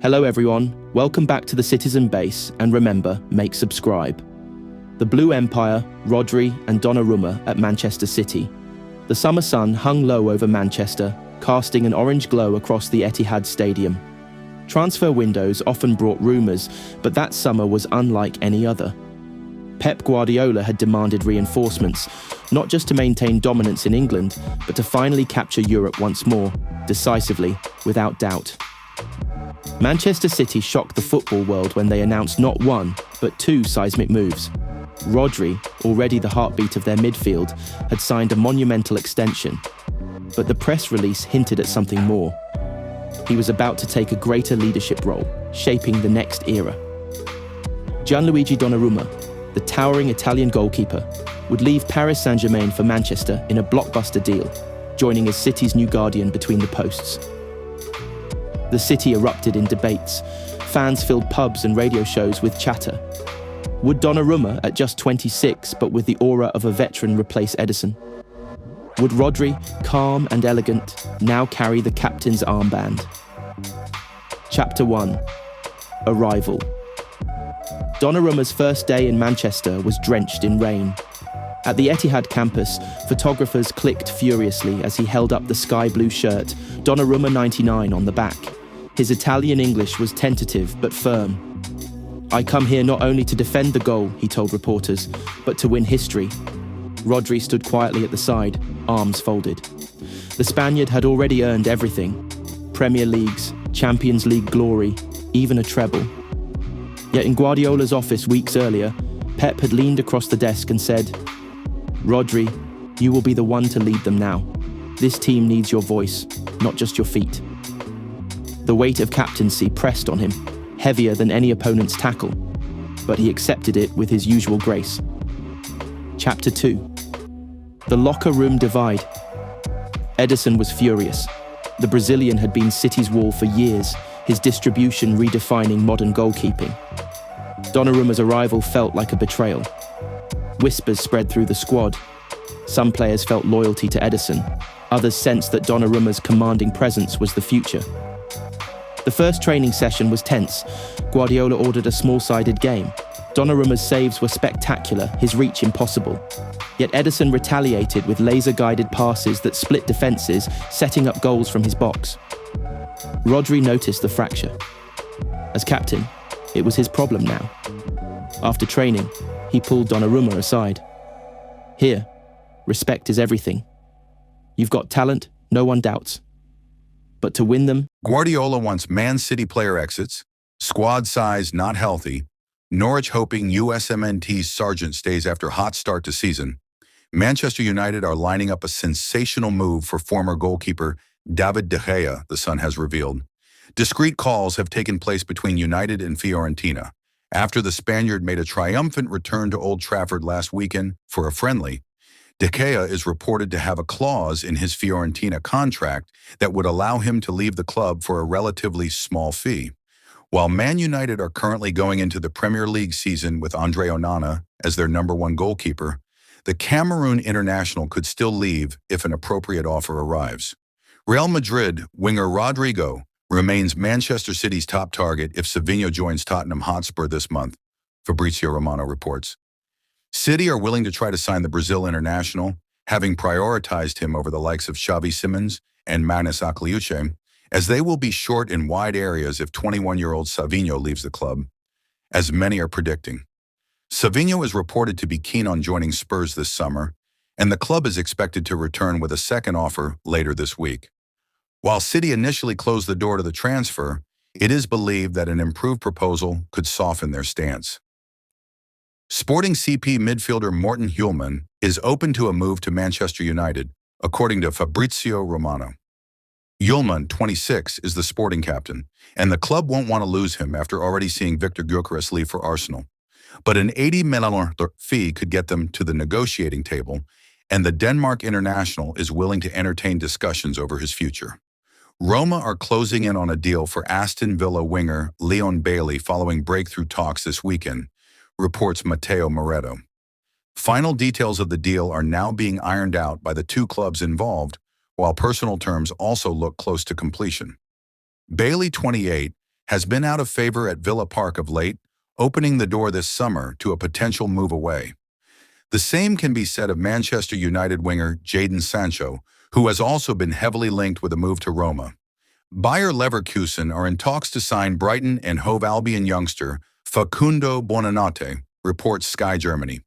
Hello everyone, welcome back to the Citizen Base, and remember, make subscribe. The Blue Empire, Rodri and Donnarumma at Manchester City. The summer sun hung low over Manchester, casting an orange glow across the Etihad Stadium. Transfer windows often brought rumours, but that summer was unlike any other. Pep Guardiola had demanded reinforcements, not just to maintain dominance in England, but to finally capture Europe once more, decisively, without doubt. Manchester City shocked the football world when they announced not one, but two seismic moves. Rodri, already the heartbeat of their midfield, had signed a monumental extension, but the press release hinted at something more. He was about to take a greater leadership role, shaping the next era. Gianluigi Donnarumma, the towering Italian goalkeeper, would leave Paris Saint-Germain for Manchester in a blockbuster deal, joining as City's new guardian between the posts. The city erupted in debates. Fans filled pubs and radio shows with chatter. Would Donnarumma, at just 26 but with the aura of a veteran, replace Edison? Would Rodri, calm and elegant, now carry the captain's armband? Chapter 1. Arrival. Donnarumma's first day in Manchester was drenched in rain. At the Etihad campus, photographers clicked furiously as he held up the sky blue shirt, Donnarumma 99 on the back. His Italian English was tentative but firm. "I come here not only to defend the goal," he told reporters, "but to win history." Rodri stood quietly at the side, arms folded. The Spaniard had already earned everything: Premier Leagues, Champions League glory, even a treble. Yet in Guardiola's office weeks earlier, Pep had leaned across the desk and said, "Rodri, you will be the one to lead them now. This team needs your voice, not just your feet." The weight of captaincy pressed on him, heavier than any opponent's tackle, but he accepted it with his usual grace. Chapter 2. The locker room divide. Edison was furious. The Brazilian had been City's wall for years, his distribution redefining modern goalkeeping. Donnarumma's arrival felt like a betrayal. Whispers spread through the squad. Some players felt loyalty to Edison. Others sensed that Donnarumma's commanding presence was the future. The first training session was tense. Guardiola ordered a small-sided game. Donnarumma's saves were spectacular, his reach impossible. Yet Edison retaliated with laser-guided passes that split defences, setting up goals from his box. Rodri noticed the fracture. As captain, it was his problem now. After training, he pulled Donnarumma aside. "Here, respect is everything. You've got talent, no one doubts. But to win them..." Guardiola wants Man City player exits, squad size not healthy, Norwich hoping USMNT's Sargent stays after hot start to season. Manchester United are lining up a sensational move for former goalkeeper David De Gea, the Sun has revealed. Discreet calls have taken place between United and Fiorentina. After the Spaniard made a triumphant return to Old Trafford last weekend for a friendly, De Gea is reported to have a clause in his Fiorentina contract that would allow him to leave the club for a relatively small fee. While Man United are currently going into the Premier League season with Andre Onana as their #1 goalkeeper, the Cameroon international could still leave if an appropriate offer arrives. Real Madrid winger Rodrigo remains Manchester City's top target if Savinho joins Tottenham Hotspur this month, Fabrizio Romano reports. City are willing to try to sign the Brazil international, having prioritized him over the likes of Xavi Simons and Magnus Akliuche, as they will be short in wide areas if 21-year-old Savinho leaves the club, as many are predicting. Savinho is reported to be keen on joining Spurs this summer, and the club is expected to return with a second offer later this week. While City initially closed the door to the transfer, it is believed that an improved proposal could soften their stance. Sporting CP midfielder Morten Hjulman is open to a move to Manchester United, according to Fabrizio Romano. Hjulman, 26, is the Sporting captain, and the club won't want to lose him after already seeing Victor Gyökeres leave for Arsenal. But an $80 million fee could get them to the negotiating table, and the Denmark international is willing to entertain discussions over his future. Roma are closing in on a deal for Aston Villa winger Leon Bailey following breakthrough talks this weekend, reports Matteo Moretto. Final details of the deal are now being ironed out by the two clubs involved, while personal terms also look close to completion. Bailey, 28, has been out of favor at Villa Park of late, opening the door this summer to a potential move away. The same can be said of Manchester United winger Jadon Sancho, who has also been heavily linked with a move to Roma. Bayer Leverkusen are in talks to sign Brighton and Hove Albion youngster Facundo Buonanotte, reports Sky Germany.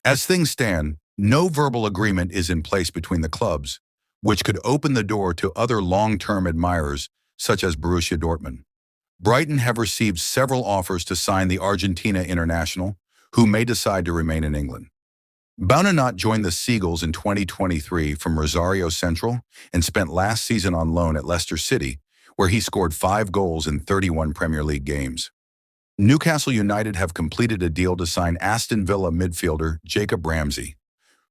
As things stand, no verbal agreement is in place between the clubs, which could open the door to other long-term admirers such as Borussia Dortmund. Brighton have received several offers to sign the Argentina international, who may decide to remain in England. Buonanotte joined the Seagulls in 2023 from Rosario Central and spent last season on loan at Leicester City, where he scored 5 goals in 31 Premier League games. Newcastle United have completed a deal to sign Aston Villa midfielder Jacob Ramsey.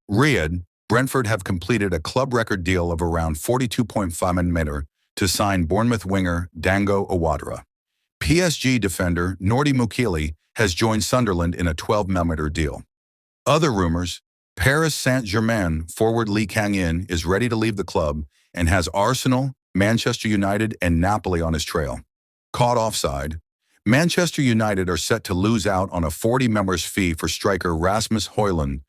Riyadh, Brentford have completed a club record deal of around 42.5 million to sign Bournemouth winger Dango Awadara. PSG defender Nordi Mukili has joined Sunderland in a 12 million deal. Other rumors: Paris Saint-Germain forward Lee Kang-in is ready to leave the club and has Arsenal, Manchester United, and Napoli on his trail. Caught offside, Manchester United are set to lose out on a 40 million fee for striker Rasmus Højlund